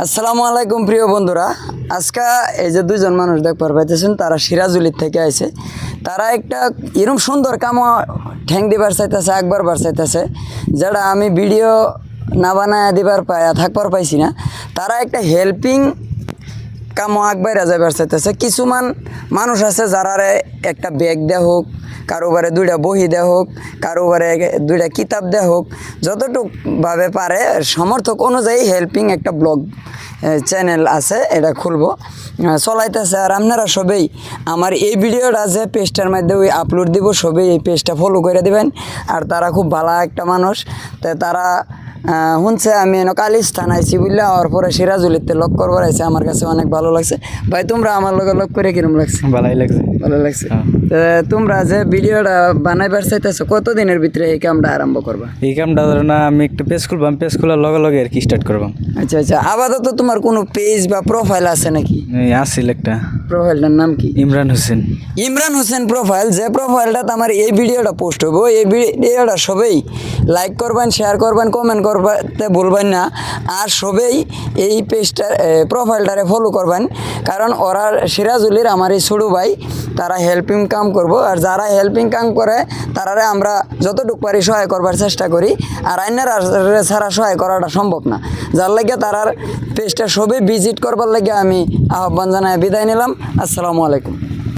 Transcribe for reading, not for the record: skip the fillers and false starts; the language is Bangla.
আসসালামু আলাইকুম প্রিয় বন্ধুরা। আজকে এই যে দুইজন মানুষ দেখবার পাইতেছেন, তারা সিরাজুলির থেকে আইছে। তারা একটা এরকম সুন্দর কামো ঠ্যাং দিবার চাইতেছে, একবার বার চাইতেছে, যেটা আমি ভিডিও না বানায় দিবার থাকবার পাইছি না। তারা একটা হেল্পিং কামো একবারে যাবার চাইতেছে। কিছুমান মানুষ আছে যারারে একটা ব্যাগ দেওয়া হোক, কারোবারে দুইটা বহি দেওয়া হোক, কারোবারে দুইটা কিতাব দেওয়া হোক, যতটুকুভাবে পারে সমর্থক অনুযায়ী হেল্পিং একটা ব্লগ চ্যানেল আছে, এটা খুলবো চলাইতেছে। আর আপনারা সবেই আমার এই ভিডিওটা যে পেজটার মাধ্যমে আপলোড দিব, সবেই এই পেজটা ফলো করে দিবেন। আর তারা খুব ভালো একটা মানুষ, তো তারা শুনছে আমি কালিস্তান আইসি বুঝলে, আর পরে সিরাজুলিতে লক করবার আইসে। আমার কাছে অনেক ভালো লাগছে। ভাই, তোমরা আমার লগে লক করে কিরম লাগছে? ভালোই লাগছে। ভালো লাগছে। তোমরা যে ভিডিওটা বানাইবার চাইতেছো, কতদিনের ভিতরে এই কামটা আরম্ভ করবা? এই কামটা ধরো না, আমি একটা পেজ খুলবাম, পেজ খোলার লগে লগে আর কি স্টার্ট করবাম। আচ্ছা আচ্ছা। আপাতত তোমার কোনো পেজ বা প্রোফাইল আছে নাকি? আসছিল একটা। প্রোফাইলটার নাম কি? ইমরান হোসেন। ইমরান হোসেন প্রোফাইল। যে প্রোফাইলটা আমার এই ভিডিওটা পোস্ট হবো, এই ভিডিওটা সবেই লাইক করবেন, শেয়ার করবেন, কমেন্ট করতে ভুলবেন না। আর সবেই এই পেজটার প্রোফাইলটারে ফলো করবেন, কারণ ওরা সিরাজুলির আমার এই ছোটো ভাই, তারা হেল্পিং কাম করব। আর যারা হেল্পিং কাম করে তারারে আমরা যতটুকু পারি সহায় করবার চেষ্টা করি। আর আইনার ছাড়া সহায় করাটা সম্ভব না। যার লাগে তারার পেজটা সবে ভিজিট করবার লাগে আমি আহ্বান জানায় বিদায় নিলাম। আসসালামু আলাইকুম।